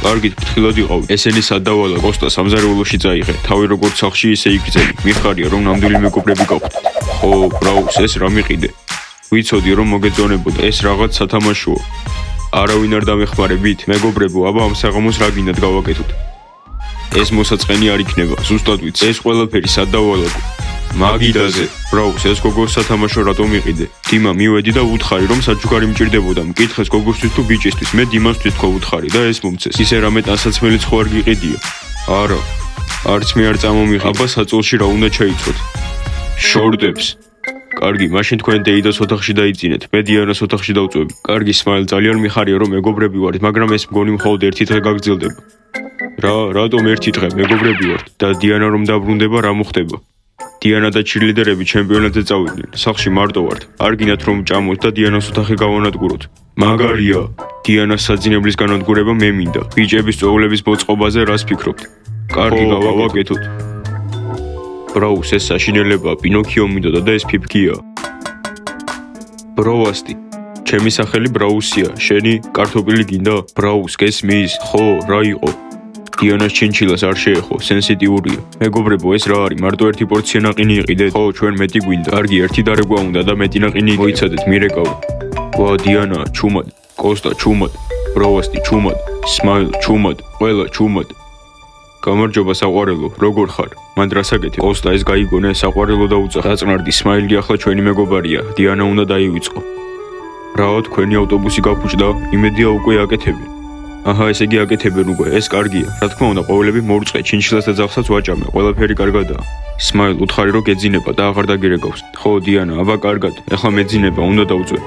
კარგით ფრთხილად იყავი. ესენი სად დავალა? კოსტა სამზარეულოში წაიღე. თავი როგორც სახლში ისე იგრძელი. მიხარია რომ ნამდვილი მეგობრები გაქვთ. ხო, ბრაუს, ეს რა მიყიდე? ვიცოდი რომ მოგეწონებოდა. ეს რაღაც სათამაშოა. არავინ არ დამეხმარებით? მეგობრებო, აბა ამ საღამოს რა გინდათ გავაკეთოთ? ეს მოსაწყენი არ იქნება. ზუსტად ვიცი. ეს ყველაფერი სად დავალაგო? მაგიდაზე. ბრაუს, ეს გოგოს სათამაშო რატომ იყიდე? დიმა, მივედი და უთხარი რომ საჩუქარი მჭირდებოდა. მკითხეს გოგოსთვის თუ ბიჭისთვის. მე დიმასთვის თქვა უთხარი და ეს მომცეს. ისე რამე ტანსაცმელიც ხო არ გიყიდია? არა. არც მე არ წამომიღე. აბა საწოლში რა უნდა ჩაიცვათ? შორდებს. კარგი, მაშინ თქვენ დეიდას ოთახში დაიძინეთ. მე დიანას ოთახში დავწვევი. კარგი, სმაილ, ძალიან მიხარია რომ მეგობრები ვართ, მაგრამ ეს მგონი მხოლოდ ერთი დღე გაგრძელდება. რატომ ერთი დღე? მეგობრები ვართ და დიანა რომ დაბრუნდება, რა მოხდება? დიანა და ჩირლიდერები ჩემპიონატზე წავიდნენ. სახლში მარტო ვართ. არ გინათ რომ ჭამოთ და დიანას ოთახი გავანადგუროთ. მაგარია. დიანას საძინებლის განადგურება მე მინდა. ბიჭების წოვლების მოწყობაზე რას ფიქრობთ? კარგი, გავაკეთოთ. ბრაუს, ეს საშინელებაა. პინოქიო მინდოდა და ეს ფიფქია. ბროვასტი. ჩემი სახელი ბრაუსია. შენი კარტოფილი გინდა? ბრაუს, გესმის? ხო, რა იყო? დიანას ჩინჩილას არ შეეხო, სენსიტიურია. მეგობრებო, ეს რა არის? მარტო ერთი პორცია ნაყინი იყიდეთ? ხო, ჩვენ მეტი გვინდა. კარგი, ერთი დარეგვა უნდა და მეტი ნაყინი მოიცადეთ, მირეკავი. ვა, დიანა, ჩუმად. კოსტა, ჩუმად. ბროვასტი, ჩუმად. სმაილ, ჩუმად. ყველა, ჩუმად. გამარჯობა საყვარელო, როგორ ხარ? მან რას აკეთე? კოსტა, ეს გაიგონე, საყვარელო დაუწახ. დაწნარდი, სმაილი ახლა ჩვენი მეგობარია. დიანა უნდა დაივიწყო. რაო, თქვენი ავტობუსი გაფუჭდა? იმედია უკვე აკეთებენ. აჰა, ესე იგი აკეთებენ უკვე, ეს კარგია. რა თქმა უნდა, ყოველები მორწყე, ჩინჩილას და ძაღლსაც ვაჭამე, ყველაფერი კარგადაა. სმაილ, უთხარი რომ გეძინება და აღარ დაგირეკავს. ხო, დიანა, აბა კარგად, ეხლა მეძინება, უნდა დავწვე.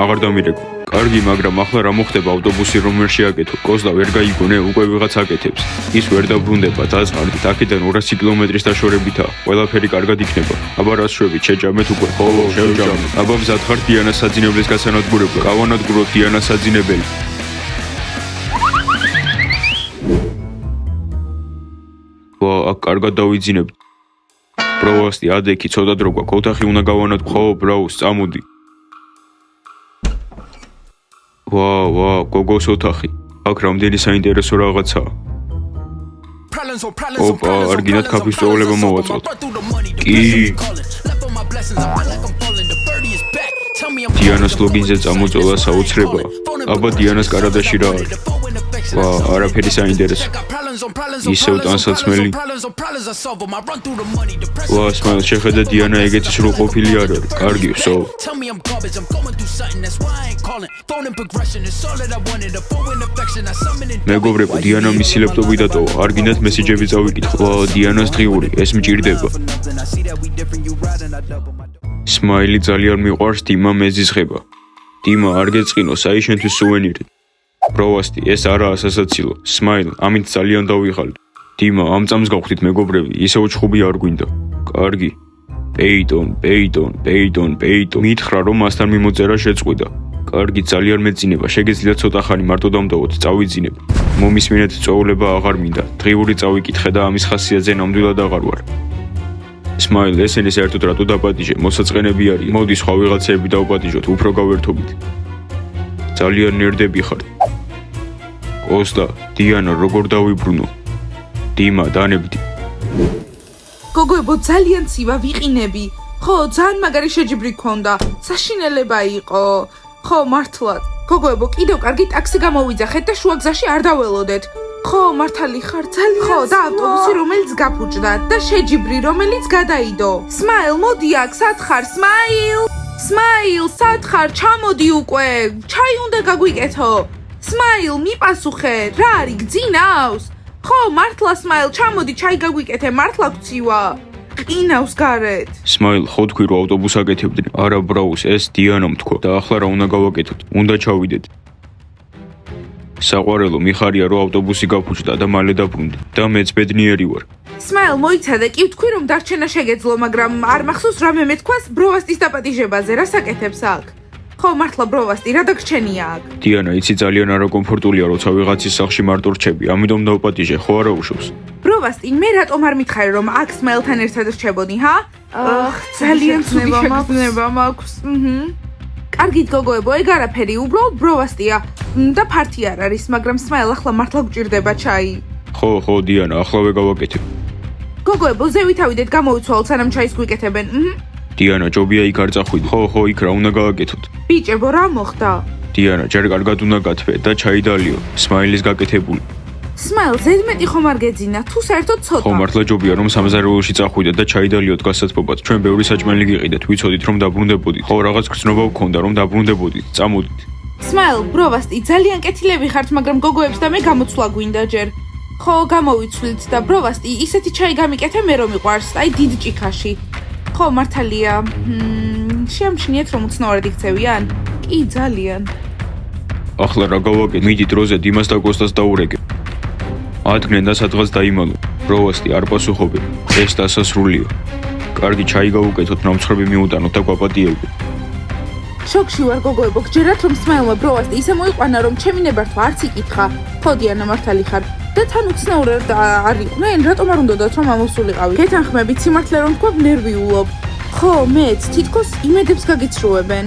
აღარ დამირეკვა. კარგი, მაგრამ ახლა რა მოხდება ავტობუსი რომელში აკეთო? კოსტა ვერ გაიგონე, უკვე ვიღაც აკეთებს. ის ვერ დაბრუნდება, დაწყარდით, აქედან 200 კილომეტრის დაშორებითაა. ყველაფერი კარგად იქნება. აბა რას შვებით, შეჭამეთ უკვე? ხო, შევჭამეთ. აბა მზად ხარ დიანას საძინებლის გასანადგურებლად? გავანადგუროთ დიანას საძინებელი. აქ კარგად დავიძინებთ. ბროვასტი, ადექი, ცოტა დრო გვაქვს, ოთახი უნდა გავანადგუროთ. ხო, ბრაუს, წამოდი. ვა, გოგოს ოთახი. აქ რამდენი საინტერესო რაღაცაა. ოპა, არ გინდათ ქაფის წოვლება მოვაწოთ? კი. დიანას ლოგინზე წამოწოლა საოცრებაა. აბა დიანას კარადაში რა არის? ვა, არაფერი საინტერესო. ისევ ტანსაცმელი. ვა, სმაილ, შეხედა დიანა ეგეთი სრულყოფილი არ არის. კარგი, ვსო. მეგობრებო, დიანა მისი ლეპტოპი დატოვა. არ გინდათ მესიჯები წავიკითხო? ვა, დიანას დღიური, ეს მჭირდება. სმაილი ძალიან მიყვარს დიმა მეზიზღება. დიმა, არ გეწყინო, საი შენთვის სუვენირი. ბროვასტი, ეს არაა სასაცილო. სმაილ, ამით ძალიან დავიღალე. დიმა, ამ წამს გავხდით მეგობრები, ისევ ჩხუბი არ გვინდა. კარგი. პეიტონ. მითხრა რომ მასთან მიმოწერა შეწყვიტა. კარგი, ძალიან მეძინება, შეგეძლია ცოტა ხანი მარტო დამტოვოთ, წავიძინებ. მომისმინეთ წოვლება აღარ მინდა. დღიური წავიკითხე და ამის ხასიათზე ნამდვილად აღარ ვარ. სმაილ, ესენი საერთოდ რატო დაპატიჟე? მოსაწყენები არის. მოდი სხვა ვიღაცები დავპატიჟოთ, უფრო გავერთობით. ძალიან ნერდები ხარ. კოსტა, დიანა, როგორ დავიბრუნო? დიმა, დანებდი. გოგოებო, ძალიან ცივა ვიყინები. ხო, ძალიან მაგარი შეჯიბრი გქონდა. საშინელება იყო. ხო, მართლაც. გოგოებო, კიდევ კარგი ტაქსი გამოვიძახეთ და შუაგზაში არ დაველოდეთ. ხო, მართალი ხარ, ძალიან. ხო, და ავტობუსი რომელიც გაფუჭდა და შეჯიბრი რომელიც გადაიდო. სმაილ, მოდი აქ, სად ხარ, სმაილ, სად ხარ? ჩამოდი უკვე. ჩაი უნდა გაგვიკეთო. სმაილ, მიპასუხე, რა არის, გძინავს? ხო, მართლა სმაილ, ჩამოდი, ჩაი გაგვიკეთე, მართლა გცივა. ყინავს გარეთ. სმაილ, ხო თქვი რომ ავტობუსს აკეთებდნენ? არა, ბრაუს, ეს დიანამ თქვა და ახლა რა უნდა გავაკეთოთ? უნდა ჩავიდეთ. საყვარელო, მიხარია რომ ავტობუსი გაფუჭდა და მალე დაბრუნდი და მეც ბედნიერი ვარ. სმაილ, მოიცადე, კი ვთქვი რომ დარჩენა შეგეძლო, მაგრამ არ მახსოვს რამე მეთქვას ბროვასტის დაპატიჟებაზე, რა საკეთებს აქ? ხო, მართლა ბროვასტი, რა დაგრჩენია აქ? დიანა, იცი ძალიან არაკომფორტულია, როცა ვიღაცის სახლში მარტო რჩები, ამიტომ დავპატიჟე, ხო არა უშავს? ბროვასტი, მე რატომ არ მითხარი რომ აქ სმაილთან ერთად რჩებოდი, ჰა? ძალიან ცუდი შეგრძნება მაქვს. კარგით გოგოებო, ეგ არაფერი, უბრალოდ ბროვასტია და ფართი არ არის, მაგრამ სმაილ ახლა მართლა გვჭირდება ჩაი. ხო, დიანა, ახლა ვეგავაკეთებ. გოგოებო, ზევით ავიდეთ, გამოვიცვალოთ, სანამ ჩაის გვიკეთებენ. დიანა, ჯობია იქ არ წახვიდე. ხო, იქ რა უნდა გავაკეთოთ? ბიჭებო, რა მოხდა? დიანა, ჯერ კარგად უნდა გათბე და ჩაიდალიო. სმაილის გაკეთებული. სმაილ, ზედმეტი ხომ არ გეძინა, თუ საერთოდ ცოტა. ხო, მართლა ჯობია რომ სამზარეულოში წახვიდეთ და ჩაიდალიოთ გასაცდობად. ჩვენ ბევრი საჭმელი გიყიდეთ, ვიცოდით რომ დაბრუნდებოდით. ხო, რაღაც გრძნობა გქონდა რომ დაბრუნდებოდით. წამოდით. სმაილ, ბროვასტი, ძალიან კეთილები ხართ, მაგრამ გოგოებს და მე გამოცვლა გვინდა ჯერ. ხო, გამოვიცვლით და ბროვასტი, ისეთი ჩაი გამიკეთე მე რომ მიყვარს, აი დიდ ჭიქაში. ხო, მართალია. შეამჩნიეთ რომ უცნაურად იქცევიან? კი, ძალიან. ახლა რა გავაკეთე? მიდი დროზე დიმას და კოსტას დაურეგე. ადგნენ და სადღაც დაიმალო. ბროვასტი არ პასუხობენ. ეს დასასრულია. კარგი ჩაი გავუკეთოთ, ნამცხრები მიუტანოთ და გვაპატიებო. შოქში ვარ გოგოებო, გჯერათ რომ სმაილმა ბროვასტი ისე მოიყვანა რომ ჩემი ნებართვა არც იკითხა. ხო, დიანა, მართალი ხარ. და თან უცნაურად არ იყვნენ, რატომ არ უნდათ რომ ამოსულიყავი? გეთანხმებით, სიმართლე რომ თქვა, ნერვიულობ. ხო, მეც, თითქოს იმედებს გაგიცრუებენ.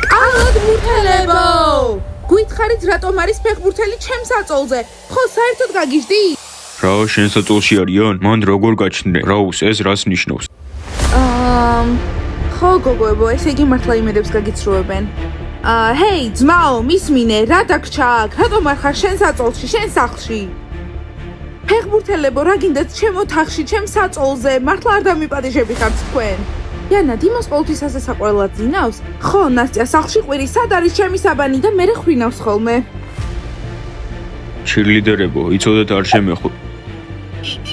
კალათბურთელებო! გითხარით რატომ არის ფეხბურთელი ჩემს აწოლზე? ხო, საერთოდ გაგიჟდი? რა, შენ საწოლში არიან? მან როგორ გაჩნდნენ? რაუს, ეს რას ნიშნავს? ხო, გოგოებო, ესე იგი მართლა იმედებს გაგიცრუებენ. ჰეი, ძმაო, მისმინე, რა დაგჭა აქ? რატომ არ ხარ შენ საწოლში, შენ სახლში? ფეხბურთელებო, რა გინდათ ჩემო თახში, ჩემ საწოლზე? მართლა არ დამიპატიჟები ხართ თქვენ?იანა, დიმას ყოველთვის ასე საყოველად ძინავს? ხო, ნასტია, სახლში ყვირი, სად არის ჩემი საბანი და მე ხვინავს ხოლმე. ჩირლიდერებო, იცოდეთ არ შემეხო.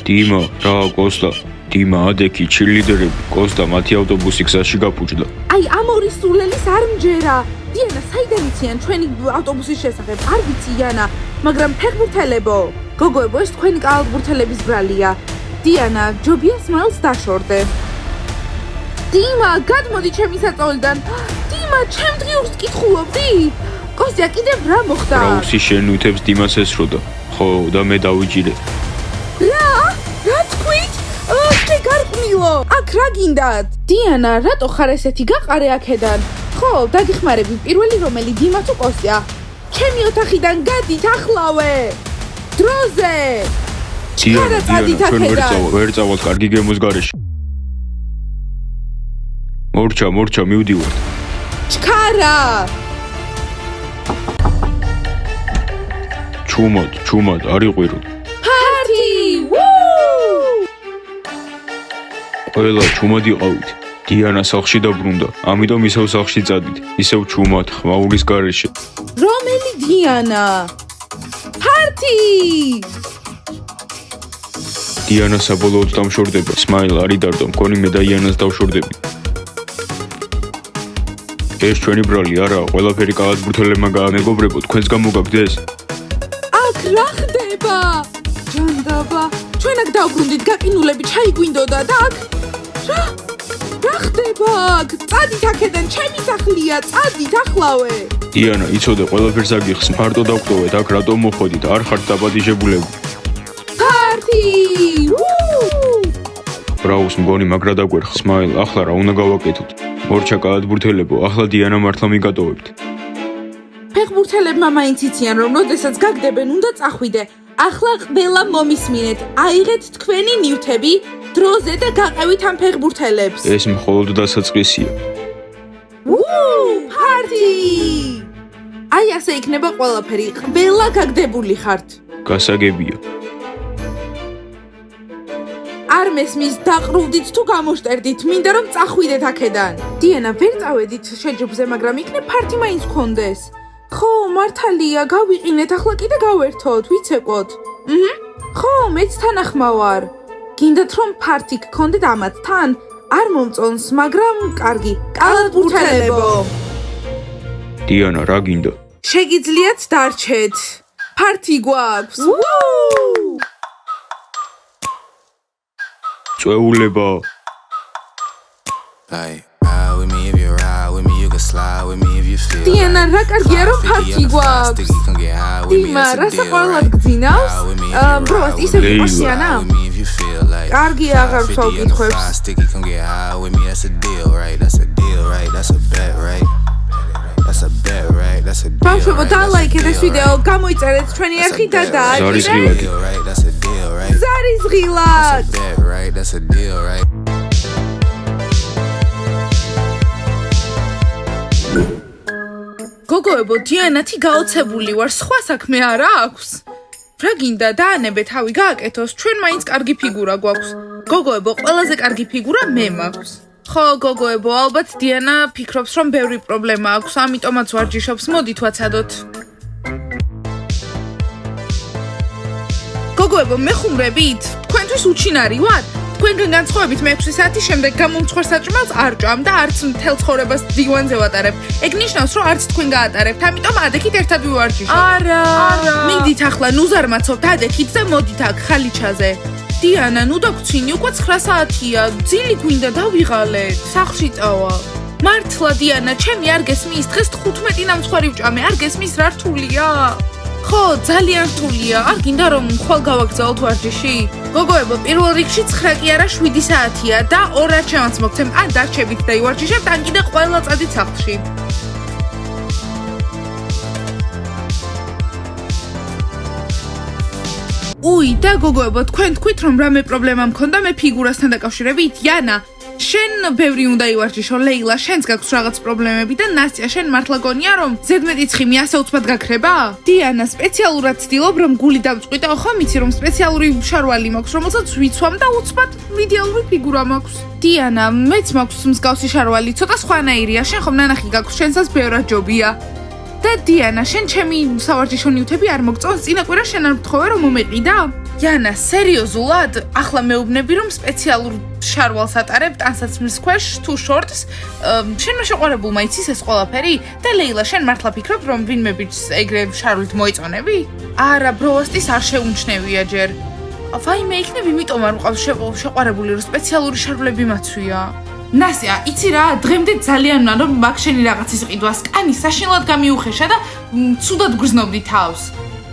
დიმა, რა, კოსტა. დიმა, ადექი, ჩირლიდერები, კოსტა, მათი ავტობუსი გზაში გაფუჭდა. აი, ამ ორი სულელის არ მჯერა. დიანა, საიდან იციან ჩვენი ავტობუსის შესახებ? არ ვიცი, იანა, მაგრამ ფეხბურთელებო, გოგოებო, ეს თქვენი კალათბურთელების ბრალია. დიანა, ჯობია სმაილს დაშორდე. დიმა, გადმოდი ჩემი საწოლიდან. დიმა, ჩემ დღიურს კითხულობდი? კოსტია, კიდევ რა მოხდა? რაუსი შენ უთებს დიმას ესროდა. ხო, და მე დავიჭირე. რა? რა თქვით? გარყვნილო. აქ რა გინდათ? დიანა, რატო ხარ ესეთი? გაყარე აქედან. ხო, დაგიხმარები, პირველი რომელი დიმა თუ კოსტია? ჩემი ოთახიდან გადით ახლავე. დროზე. დიანა, ჩვენ ვერ წავალთ კარგი გემოს გარეშე. მორჩა, მივდივართ. ჩქარა. ჩუმად, არ იყვიროთ. ფარტი! ყველა ჩუმად იყავით. დიანა სახლში დაბრუნდა, ამიტომ ისევ სახლში წადით. ისევ ჩუმად, ხმაურის გარეშე. რომელი დიანა? ფარტი! დიანა საბოლოოდ დამშორდება. სმაილ არ იდარდო, მგონი მე და იანას დავშორდებით. ეს ჩვენი ბრალი არაა, ყველაფერი კალათბურთელებმა გაამეგობრებო, თქვენს გამოგაგდეს? აქ რა ხდება? ჯანდაბა, ჩვენ აქ დავბრუნდით, გაყინულები ჩაი გვინდოდა და აქ რა ხდება აქ? წადით აქედან, ჩემი სახლია, წადით ახლავე. დიანა, იცოდე, ყველაფერს აგიხს, მარტო დავგვტოვეთ, აქ რატომ მოხვედით? არ ხართ დაპატიჟებულები. ფარტი! ბრაუს მგონი მაგრა დაგვერხ. სმაილ, ახლა რა უნდა გავაკეთოთ? მორჩა კალათბურთელებო, ახლა დიანა მართლა მიგატოვებთ. ფეხბურთელებმა მაინც იციან, რომ როდესაც გაგდებენ, უნდა წახვიდე. ახლა ყველა მომისმინეთ, აიღეთ თქვენი ნივთები, დროზე და გაყევით ამ ფეხბურთელებს. ეს მხოლოდ დასაწყისია. ფარტი! აი ასე იქნება ყველაფერი, ყველა გაგდებული ხართ. გასაგებია. არ მესმის, დაყრუდით თუ გამოშტერდით, მინდა რომ წახვიდეთ აქედან. დიანა, ვერ წავედით შეჯიბრზე, მაგრამ იქნებ ფარტი მაინც გქონდეს. ხო, მართალია, გავიყინეთ, ახლა კიდე გავერთოთ, ვიცეკოთ. ხო, მეც თანახმა ვარ. გინდათ რომ ფარტი გქონდეთ ამათთან? არ მომწონს, მაგრამ კარგი. კალათბურთელებო. დიანა, რა გინდა? შეგიძლიათ დარჩეთ. ფარტი გვაქვს. წვეულება. Like, ride with me if you ride with me, you can slide with me if you feel დიანა, რა კარგია რომ ფარკი გვაქვს. დიმა, რა საყვარლად გძინავს? ბროს, ისე ვიყოსიანა? კარგი აღარ ვცვალ კითხვებს. ბავშვებო, დალაიქეთ ეს ვიდეო, გამოიწერეთ ჩვენი არხი და ზარისღილად. ზარისღილად. გოგოებო, დიანათი გაოცებული ვარ, სხვა საქმე არ აქვს. რა გინდა დაანებე თავი გააკეთოს, ჩვენ მაინც კარგი ფიგურა გვაქვს. გოგოებო, ყველაზე კარგი ფიგურა მე მაქვს. ხო, გოგოებო, ალბათ დიანა ფიქრობს, რომ ბევრი პრობლემა აქვს, ამიტომაც ვარჯიშობს, მოდით ვაცადოთ. გოგოებო, მეხუმრებით? თქვენთვის უჩინარი ვარ? თქვენგან განსხვავებით მე 6 საათის შემდეგ გამომცხვარ საჭმელს არ ჭამ და არც მთელ ცხოვრებას დივანზე ვატარებ. ეგ ნიშნავს, რომ არც თქვენ გაატარებთ, ამიტომ ადექით ერთად ვივარჯიშოთ. არა. მიდით ახლა ნუზარმაცობთ ადექით და მოდით აქ ხალიჩაზე. დიანა, ნუ დაგცინი, უკვე 9 საათია. ძილი გვინდა დავიღალეთ. სახლში წავა. მართლა დიანა, ჩემი არ გესმის, დღეს 15 ნამცხვარი ვჭამე, არ გესმის რა რთულია? ხო, ძალიან რთულია. არ გინდა რომ ხვალ გავაგზავნოთ ვარჯიში? გოგოებო, პირველ რიგში 9 კი არა 7 საათია და 2 რად შემაც მოგცემ, ან დარჩებით და ივარჯიშებთ, ან კიდე ყველა წადით სახლში. უი, და გოგოებო, თქვენ თქვით რომ რამე პრობლემა მქონდა მე ფიგურასთან დაკავშირებით?იანა, შენ ბევრი უნდა ივარჯიშო, ლეილა, შენს გაქვს რაღაც პრობლემები და ნასტია, შენ მართლა გონია რომ ზედმეტი ცხიმი ასე უცბად გაქრება? დიანა, სპეციალურად ვცდილობ რომ გული დავწყვიტო, ხო მიცი რომ სპეციალური შარვალი მაქვს, რომელსაც ვიცვამ და უცბად იდეალური ფიგურა მაქვს. დიანა, მეც მაქვს მსგავსი შარვალი, ცოტა სხვანაირია, შენ ხომ ნანახი გაქვს, შენსაც ბევრად ჯობია. და დიანა, შენ ჩემი სავარჯიშო ნივთები არ მოგწონს? წინა კვირა შენ არ ვთხოვე რომ მომეყიდა?იანა, სერიოზულად? ახლა მეუბნები რომ სპეციალურ შარვალს ატარებ ტანსაცმლის ქვეშ თუ შორტს? შენმა შეყვარებულმა იცის ეს ყველაფერი? და ლეილა, შენ მართლა ფიქრობ რომ ვინმე ბიჭს ეგრე შარვლით მოიწონები? არა, ბროასტის არ შეუმჩნევია ჯერ. ვაიმე, იქნებ იმიტომ არ მყავს შეყვარებული რომ სპეციალური შარვლები მაცვია. ნასია, იცი რა, დღემდე ძალიან უნდა რომ მაგ შენი რაღაცის ყიდვას კანი საშინლად გამიუხეშა და ცუდად გრძნობდი თავს.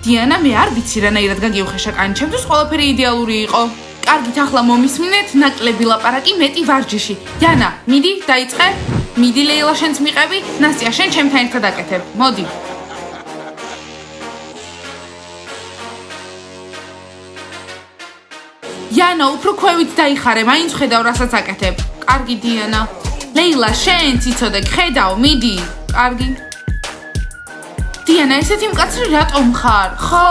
დიანა, მე არ ვიცი რანაირად გაგიუხეშა კანი, ჩემთვის ყველაფერი იდეალური იყო. კარგით, ახლა მომისმინეთ, ნაკლები ლაპარაკი, მეტი ვარჯიში. დიანა, მიდი, დაიწყე. მიდი, ლეილა, შენც მიყევი. ნასია, შენ ჩემთან ერთად აკეთებ. მოდი. დიანა, უფრო ქვევით დაიხარე, მაინც ხედავ, რასაც აკეთებ. კარგი, დიანა. ლეილა, შენ ციცოდე, ხედავ, მიდი. კარგი. დიანა, ესეთი მკაცრი რატომ ხარ? ხო.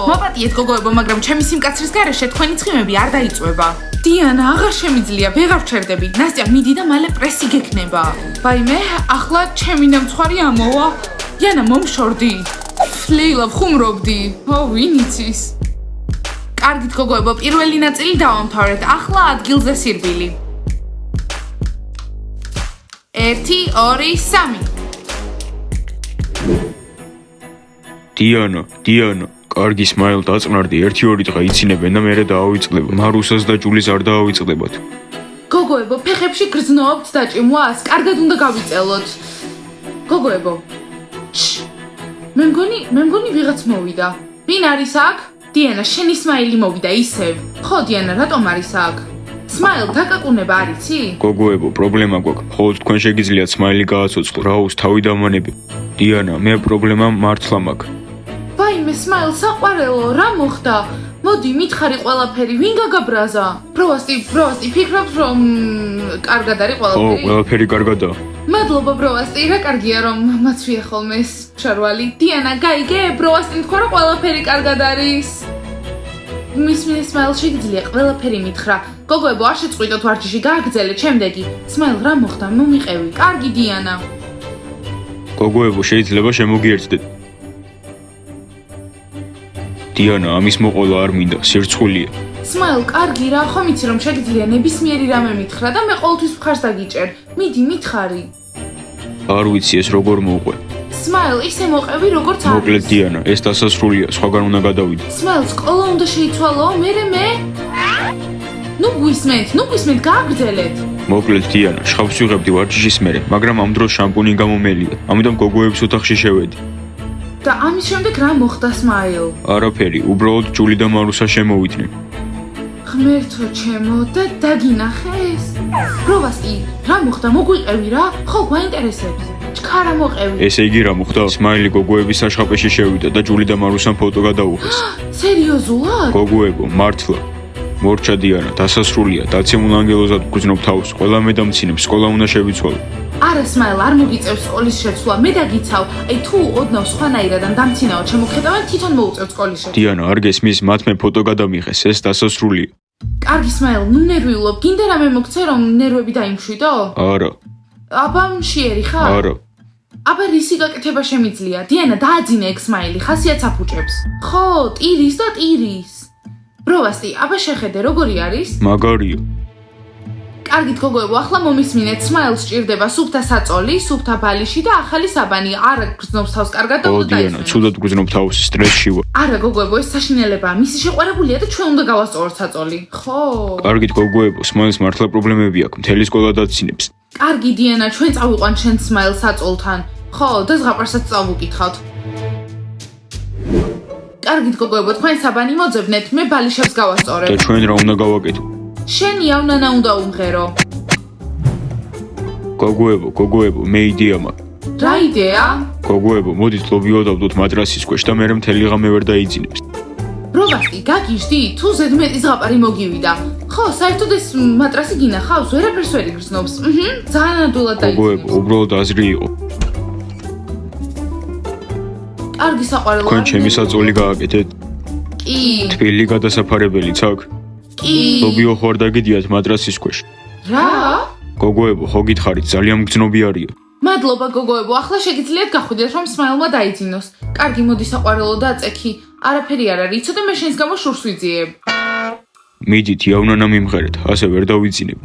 მოპატიეთ გოგოებო, მაგრამ ჩემი სიმკაცრის გარეშე თქვენი ცხიმები არ დაიწვება. დიანა, აღარ შემიძლია, ვეღარ ვჩერდები. ნასტია, მიდი და მალე პრესი გექნება. ვაიმე, ახლა ჩემი ნამცხვარი ამოვა. დიანა, მომშორდი. ლეილა, ვხუმრობდი. ვინ იცის? კარგით გოგოებო, პირველი ნაწილი დავამთავრეთ. ახლა ადგილზე სირბილი. 1 2 3 დიანა, კარგი სმაილ დაწყნარდი, 1-2 დღე იცინებენ და მერე დაავიწყდება. მარუსას და ჯულის არ დაავიწყდებათ. გოგოებო, ფეხებში გრძნობთ დაჭიმვას, კარგად უნდა გავიწელოთ. გოგოებო. მე მგონი ვიღაც მოვიდა. ვინ არის აქ? დიანა, შენი სმაილი მოვიდა ისევ. ხო, დიანა, რატომ არის აქ? სმაილ, დაკაკუნება არ იცი? გოგოებო, პრობლემა გვაქვს. ხოლო თქვენ შეგიძლიათ სმაილი გააცოცხლო. რაუს თავი დამანები. დიანა, მე პრობლემა მართლა მაქვს. ვაიმე, სმაილ, საყვარელო, რა მოხდა? მოდი, მითხარი ყველაფერი, ვინ გაგაბრაზა? ბროასტი, ფიქრობ რომ კარგად არის ყველაფერი? ხო, ყველაფერი კარგადაა. მადლობა, ბროასტი, რა კარგია რომ მაცვია ხოლმე ეს შარვალი. დიანა, გაიგე, ბროასტი თქვა რომ ყველაფერი კარგად არის. მისმინე სმაილ, შეგიძლია ყველაფერი მითხრა. გოგოებო, არ შეწყვიტოთ ვარჯიში, გააგრძელეთ შემდეგი. სმაილ, რა მოხდა? მომიყევი. კარგი, დიანა. გოგოებო, შეიძლება შემოგიერთდეთ. დიანა, ამის მოყოლა არ მინდა, სირცხულია. სმაილ, კარგი რა, ხომ იცი რომ შეგიძლია ნებისმიერი რამე მითხრა და მე ყოველთვის მხარს დაგიჭერ. მიდი, მითხარი. არ ვიცი ეს როგორ მოუყვე. სმაილ, ისე მოყევი როგორც არის. მოკლედ დიანა, ეს დასასრულია, სხვაგან უნდა გადავიდე. სმაილ, სკოლა უნდა შეიცვალო, მე? ნუ გვისმენთ, გააგრძელეთ. მოკლედ დიანა, შხავს ვიღებდი ვარჯიშის მერე, მაგრამ ამ დროს შამპუნი გამომელია. ამიტომ გოგოების ოთახში შევედი. და ამის შემდეგ რა მოხდა სმაილ? არაფერი, უბრალოდ ჯული და მარუსა შემოვიდნენ. ღმერთო ჩემო და დაგინახეს? პროვასტი, რა მოხდა? მოგვიყევი რა? ხო, გვაინტერესებს. ჩქარა მოყევი. ესე იგი რა მოხდა? სმაილი გოგოების საშხაპეში შევიდა და ჯული და მარუსამ ფოტო გადაუღეს. სერიოზულად? გოგოებო, მართლა. მორჩა დიანა, დასასრულია, დაცემულ ანგელოზად გგზნობ თავს, ყველა მე დამცინებ, სკოლა უნდა შევიცვალო. არა სმაილ, არ მოგიწევს სკოლის შეცვლა, მე დაგიცავ. აი თუ ოდნავ სხვანაირად ან დამცინაო შემოხედავენ, თვითონ მოუწევ სკოლის შეცვლა. დიანა, არ გესმის, მათ მე ფოტო გადამიღეს, ეს დასასრულია. კარგი სმაილ, ნუ ნერვიულობ, გინდა რამე მოგცე რომ ნერვები დაიმშვიდო? არა, აბა მშიერი ხარ? არა. აბა რისი გაკეთება შემიძლია? დიანა, დააძინე ეგ სმაილი, ხასიათს აფუჭებს. ხო, ტირის და ტირის. პროვასტი, აბა შეხედე, როგორი არის? მაგარია. კარგით გოგოებო, ახლა მომისმინეთ, სმაილს სჭირდება სუფთა საწოლი, სუფთა ბალიში და ახალი საბანი. არა გრძნობს თავს კარგად და ო უნდა დიანა, ცუდად გგზნობ თავს, სტრესში ვარ. არა გოგოებო, ეს საშინელებაა. მისი შეყვარებულია და ჩვენ უნდა გავასწოროთ საწოლი. ხო. კარგით გოგოებო, სმაილს მართლა პრობლემები აქვს, მთელი სკოლა დაცინებს. კარგი დიანა, ჩვენ წავიყვან შენ სმაილს საწოლთან. ხო, და ზღაპარსაც წავუკითხავთ. კარგით გოგოებო, თქვენ საბანი მოძებნეთ, მე ბალიშებს და გავასწორებ. ჩვენ რა უნდა გავაკეთო? შენი ავნანა უნდა უმღერო. გოგოებო, მე იდეა მაქვს. რა იდეა? გოგოებო, მოდით ლობიო დავდოთ მატრასის ქვეშ და მერე მთელი ღამე ვერ დაიძინებს. პროვასტი, გაგიჟდი? თუ ზედმეტი ზღაპარი მოგივიდა. ხო, საერთოდ ეს მატრასი გინახავს, ვერაფერს ვერ იგრძნობს. ძალიან ადვილად გოგოებო, დაიძინებს. უბრალოდ აზრი იყო. კარგი საყვარელო. თქვენ ჩემი საწოლი გააკეთეთ? კი. თბილი გადასაფარებელიც აქვს? კი. ლობიო ხوار დაგიდიათ მატრასის ქვეშ. რა? გოგოებო, ხო გითხარით, ძალიან მგრძნობი არიან. მადლობა გოგოებო, ახლა შეგიძლიათ გახვიდეთ რომ სმაილმა დაიძინოს. კარგი, მოდი საყვარელო დაწექი. არაფერი არ არის, იცოდე მე შენს გამო შურს ვიძიებ. მიდით, იავნანა მიმღერეთ, ასე ვერ დავიძინებ.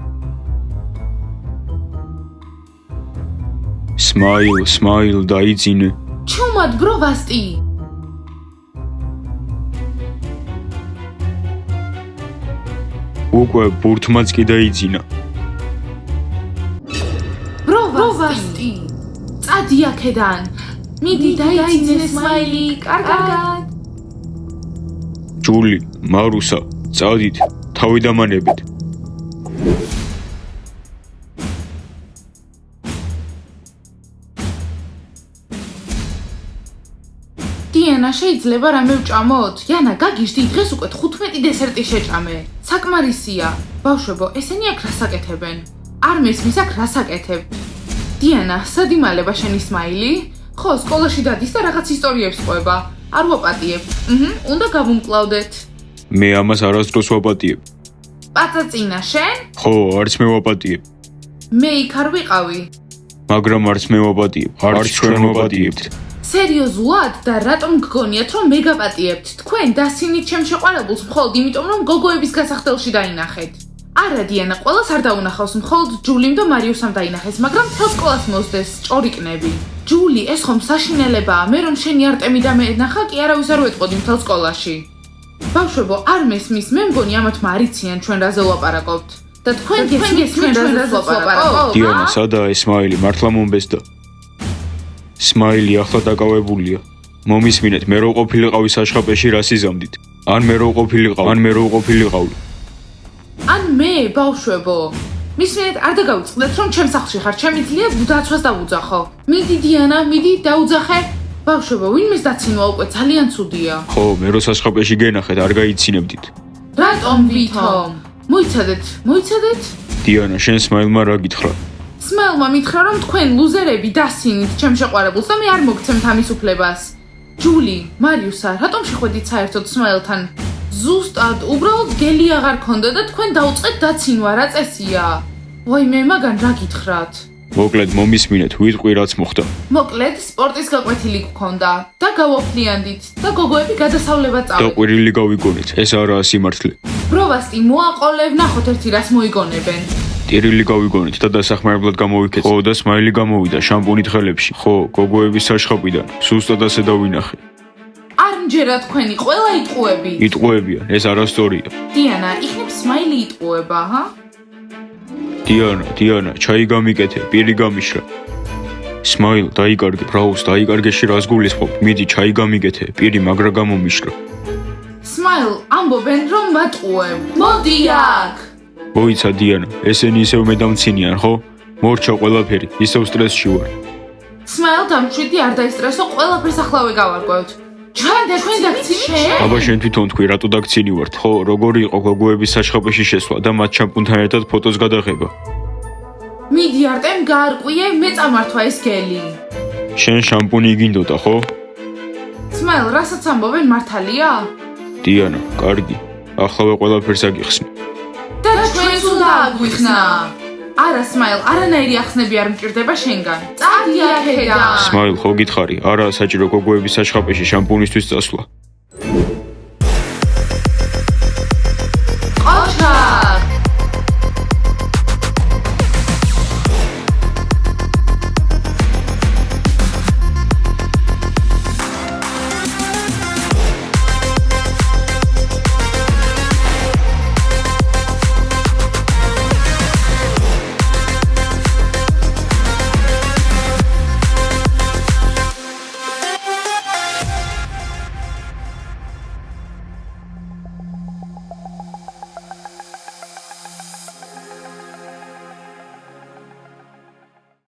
სმაილ, დაიძინე. ჩუმად ბროვასტი. უკვე ბურთმაც კი დაიძინა. ბროვასტი. წადი აქედან. მიდი დაიძინე სმაილი, კარგად. ჯული, მარუსა, წადით, თავი დამანებით. დიანა, შეიძლება რამე ვჭამოთ?იანა, გაგიჟდი, დღეს უკვე 15 დესერტი შეჭამე. საკმარისია. ბავშვებო, ესენი აქ რას აკეთებენ? არ მესმის აქ რას აკეთებ? დიანა, სად იმალება შენი სმაილი? ხო, სკოლაში დადის და რაღაც ისტორიებს ყვება. არ ვაპატიებ. უნდა გავუმკლავდეთ. მე ამას არასდროს ვაპატიებ. პაწაწინა შენ? ხო, არც მე ვაპატიებ. მე იქ არ ვიყავი. მაგრამ არც მე ვაპატიებ, არც ჩვენ ვაპატიებთ. სერიოზულად და რატომ გგონიათ რომ მე გაპატიებთ? თქვენ დასინით ჩემ შეყვარებულს მხოლოდ იმიტომ რომ გოგოების გასახდელში დაინახეთ. არა დიანა, ყველას არ დაუნახავს, მხოლოდ ჯულიმ და მარიუსამ დაინახეს, მაგრამ მთელ სკოლას მოსდეს ჭორიკნები. ჯული, ეს ხომ საშინელებაა, მე რომ შენი არტემი და მე ნახა, კი არავის არ ვეტყოდი მთელ სკოლაში. ბავშვებო, არ მესმის, მე მგონი ამათმა არ იციან ჩვენ რაზე ვლაპარაკობთ. და თქვენ გესმის ჩვენ რაზე ვლაპარაკობთ? დიანა, სადაა ეს სმაილი, მართლა მომბესდა. სმაილი ახლა დაკავებულია. მომისმინეთ, მე რო ყოფილიყავი საშხაპეში რა სიზამდით. ან მე რო ყოფილიყავი. ან მე, ბავშვებო. მისმენთ, არ დაგავიწყდეთ რომ ჩემ სახლში ხარ, ჩემი ძლია დაცვას დავუძახო. მიდი დიანა, მიდი დაუძახე. ბავშვებო, ვინმეს დაცინვა უკვე ძალიან ცუდია. ხო, მე რო საშხაპეში გენახეთ, არ გაიცინებდით. რატომ ვითომ? მოიცადეთ? დიანა, შენ სმაილმა რა გითხრა? სმაილმა მითხრა რომ თქვენ ლუზერები დასინით ჩემ შეყვარებულს და მე არ მოგცემთ ამის უფლებას. ჯული, მარიუსა, რატომ შეხვედით საერთოდ სმაილთან? ზუსტად, უბრალოდ გელი აღარ ქონდა და თქვენ დაუწყეთ დაცინვა, რა წესია? ვაიმე, მაგან რა გითხრათ? მოკლედ მომისმინეთ, ვიტყვი რაც მოხდა. მოკლედ, სპორტის გაკვეთილი გქონდა და გავაფლიანდით და გოგოები გადასავლებად და წავედით. ყვირილი გავიგონეთ, ეს არაა სიმართლე. ბროვასტი, მოაყოლევ, ნახოთ ერთი რას მოიგონებენ. ტირილი გავიგონეთ და დასახმარებლად გამოვიქეთ. ხო, და სმაილი გამოვიდა შამპუნით ხელებში. ხო, გოგოების საშხაპიდან. სუსტად ასე დავინახე. არ მჯერა თქვენი ყველა იტყუები. იტყუებიან, ეს არასწორია. დიანა, იქნებ სმაილი იტყუება, ჰა? დიანა, ჩაი გამიკეთე, პირი გამიშრა. სმაილ, დაიკარგე, ბრაუს, დაიკარგეში რას გულისხმობ? მიდი, ჩაი გამიკეთე, პირი მაგრა გამომიშრა. სმაილ, ამბობენ რომ მატყუებ. მოდი აქ. მოიცა დიანა, ესენი ისევ მედამცინიან, ხო? მორჩა ყველაფერი, ისევ სტრესში ვარ. სმაილ, დამშვიდი არ დაისტრესო, ყველაფერს ახლავე გავარკვევთ. ჩვენ დაგცინი? აბა შენ თვითონ თქვი, რატო დაგცინი ვართ, ხო? როგორი იყო გოგოების საჩხაბეში შესვლა და მათ შამპუნთან ერთად ფოტოს გადაღება? მიდი არტემ გაარკვიე, მე წამართვა ეს გელი. შენ შამპუნი იგინდოდა, ხო? სმაილ, რასაც ამბობენ მართალია? დიანა, კარგი, ახლავე ყველაფერს აგიხსნი. და ჩვენც უნდა აგვიხსნა. არა სმაილ, არანაირი ახსნები არ მჭირდება შენგან. წადი აქედან. სმაილ, ხო გითხარი, არა საჭირო გოგოების საჩხაბეში შამპუნისთვის წასვლა.